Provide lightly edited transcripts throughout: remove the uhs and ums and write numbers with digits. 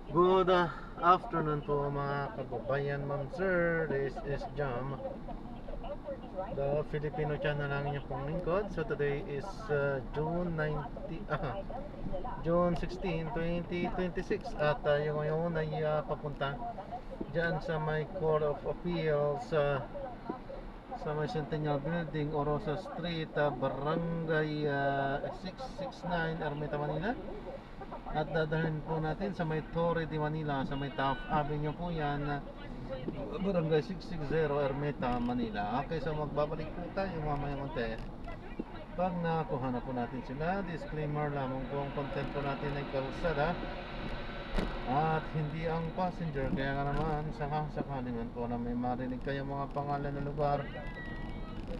Good afternoon po mga kababayan, ma'am sir. This is Jam, the Filipino channel lang niyo pong lingkod. So today is June 16, 2026 at yung ngayon ay papunta dyan sa may Court of Appeals sa may Centennial Building, Orosa Street, Barangay 669, Ermita, Manila. At dadalhin po natin sa may Torre de Manila, sa may Taft Avenue po yan, Barangay 660, Ermita, Manila. Okay, so magbabalik po tayo mamaya konti. Pag nakuha na po natin sila, disclaimer lamang po, ang content po natin ay kalsada at hindi ang passenger. Kaya nga naman, sakasakali man po na may marinig kayo mga pangalan ng lugar,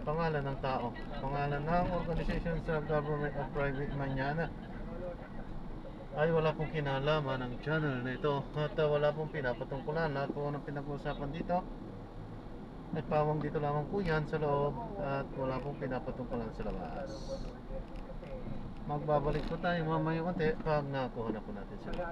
pangalan ng tao, pangalan ng organization sa government or private man yan, ay wala pong kinalaman ng channel na ito at wala pong pinapatungkulan. Lahat po ng pinag-uusapan dito ay pawang dito lamang po yan sa loob at wala pong pinapatungkulan sa labas. Magbabalik po tayo mamaya konti pag nakuha na po natin sila.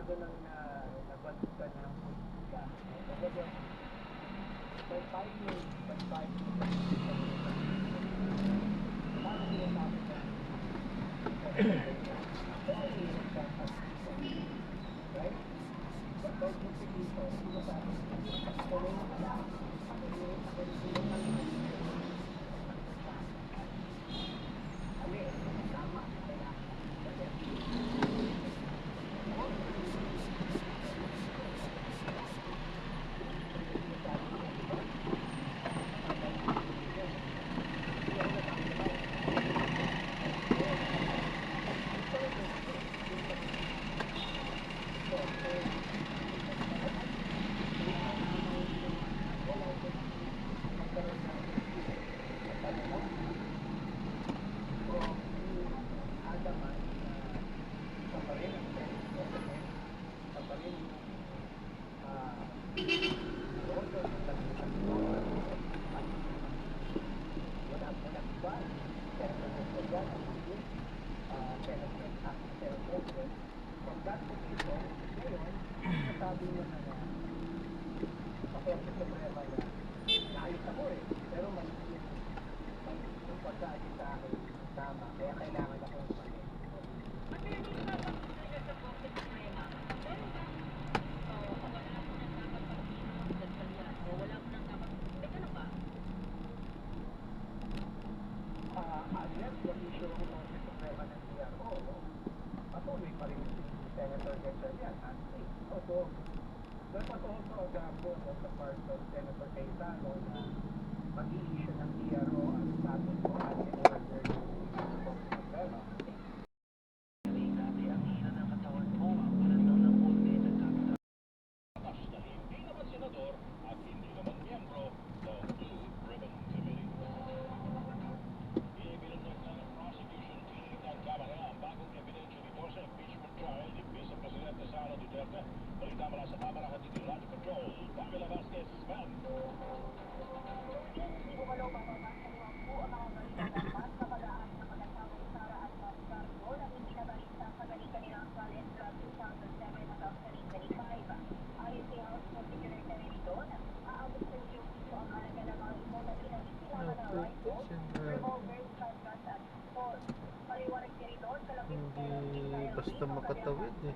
Hindi basta makatawid eh.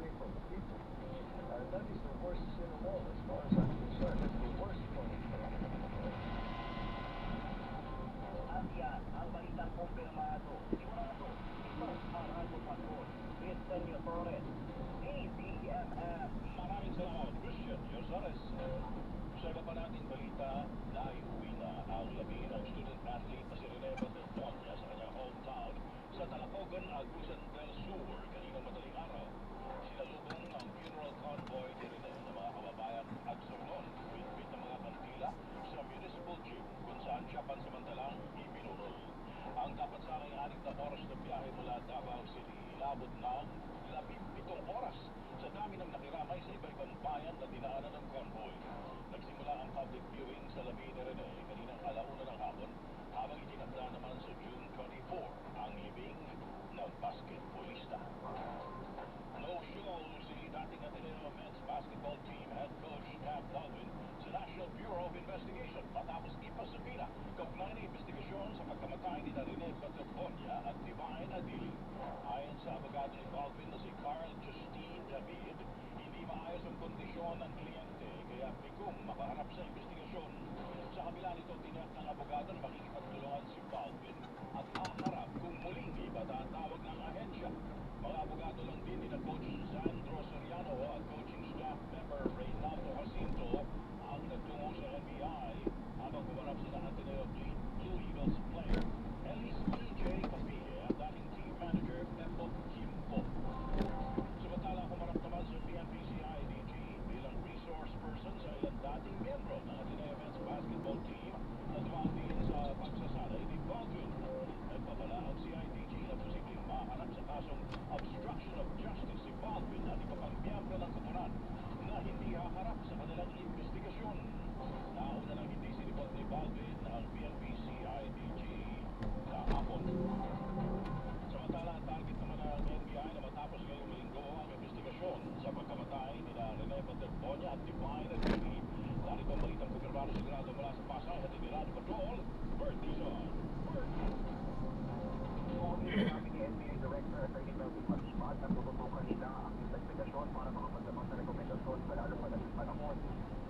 That is the worst sin of all, as far as I'm concerned. That's the worst one. At yan ang balitang kumpirmado. Sigurado, ito ang Radyo Patrol. With Senyo Torres, ACMF. Maraming salamat, Christian Yosares. Sa iba pa nating balita, naiuwi na ang labi ng student athlete na si Rene Baterbonia sa kanyang hometown sa Talacogan, Agusan del Sur kaninang madaling araw. Sinalubong ang funeral convoy ni Rene ng mga kababayang Agsornon, bitbit ng mga kandila sa municipal gym kung saan siya pansamantalang ipinurol. Ang dapat sa aking 6 na oras na biyahe mula Davao City, inabot ng 17 oras sa dami ng nakiramay sa iba-ibang bayan na dinaanan ng convoy. Nagsimula ang public viewing sa labi ni Rene kaninang 1:00 ng hapon habang itinakda naman sa June 24 ang libing ng basketballista. No-show si dating Ateneo men's basketball team head coach Cap Baldwin sa National Bureau of Investigation matapos ipasabina kaugnay na investigasyon sa pagkamatay ni Rene Baterbonia at Divine Adili. Ayon sa abogado ni Baldwin na si Carl Justine David, hindi maayos ang kondisyon ng kliyente kaya bigong makaharap sa investigasyon. Sa kabila nito, tiniyak ng abogado na makikipagtulungan si Baldwin at haharap kung muling ipatatawag ng ahensya. Mga abogado lang din ni na Coach Sandro Soriano at coaching staff member Reynaldo Jacinto ang nagtungo sa NBI habang kumarap sila Ateneo Blue Eagles player Elise P.J. Capille at dating team manager Pepo Kimpo. Samantala, kumarap naman sa PNP-CIDG bilang resource person sa ilang dating miyembro ng Ateneo men's basketball team na dumaan din sa pagsasanay ni Baldwin. Nagpabala ang CIDG na posibleng maharap sa kasong obstruction of justice si Baldwin at iba pang miyembro ng koponan na hindi haharap sa kanilang investigasyon. Nauna nang hindi sinipot ni Baldwin ang PNP-CIDG kahapon. Samantala, target naman ng NBI na matapos ngayong linggo ang investigasyon sa pagkamatay ni Rene Baterbonia at Divine Adili. Narito ang balitang kumpirmado sigurado mula sa Pasay at ni Radyo Patrol, Bert Dizon. Sabi ni NBI Director Attorney Melvin Matimat na tututukan nila ang investigasyon para makapaglabas ng rekomendasyon sa lalong madaling panahon.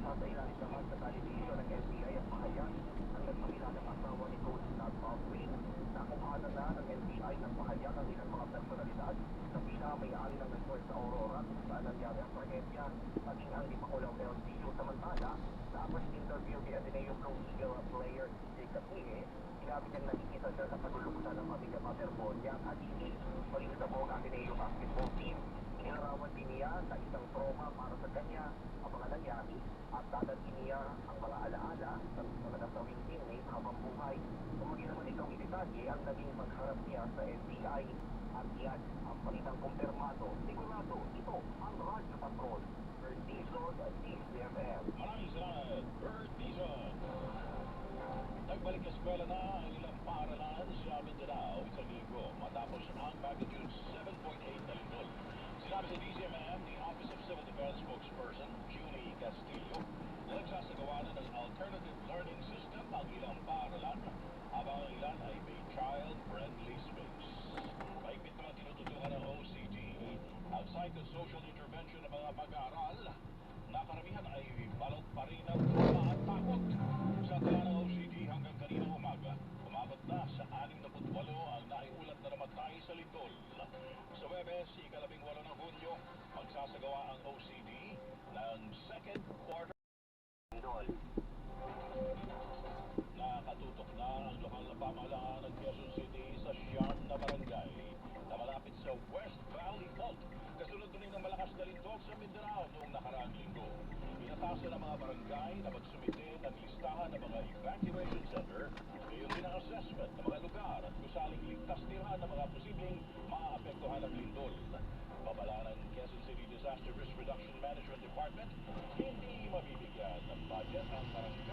Sa ilalim naman sa talibisyon ng NBI at pahayag ang nagpakilalang asawa ni Coach Cap Baldwin na kumanan na ng NBI ng pahayag ang ilang mga personalidad na may-ari ng resort sa Aurora kung saan nangyari ang tragedya maging ang limang LGU. Samantala, sa first interview ni Ateneo Blue Eagle player si Capille, sinabi niyang nakikita siya sa paglulukutan ng pamilya Baterbonia at hindi maging sa buong Ateneo basketball team. Inilarawan din niya na isang trauma para sa kanya ang mga nangyari at dadalhin niya ang mga alaala sa mga nasawing teammate habang buhay. Kumagi naman itong detalye ang naging pagharap niya sa NBI at yan ang balitang kumpirmado. Sigurado, ito ang Radyo Patrol. Bert Dizon at DCMF. Maraming salamat, Bert Dizon. Nagbalik sa eskwela na ang ilang paaralan sa Mindanao isang linggo matapos ang magnitude 7.8 na lindol. Sinabi sa DCMM ni Office of Civil Defense spokesperson Julie Castillo na nagsasagawa na ng alternative learning system ang ilang paaralan habang ang ilan ay may child-friendly space. Mahigpit naman tinututukan ng OCD ang psychosocial intervention ng mga mag-aaral na karamihan ay balot pa rin ng trauma at takot. Sa tala ng OCD hanggang kaninang umaga, umabot na sa 68 ang naiulat na namatay sa lindol. Sa Webes, ika-18 ng Hunyo, magsasagawa ang OCD ng second quarter lindol. Nakatutok na ang lokal na pamahalaan ng Quezon City sa siyam na barangay na malapit sa West Valley Fault. Kasunod rin ng malakas na lindol sa Mindanao noong nakaraang linggo. Inatasan ng mga barangay na magsumite ng listahan ng mga evacuation center, gayon din ang assessment ng mga lugar at gusaling ligtas tirahan ng mga posibleng maapektuhan ng lindol. Babala ng Quezon City Disaster Risk Reduction Management Department, hindi mabibigyan ng budget ang barangay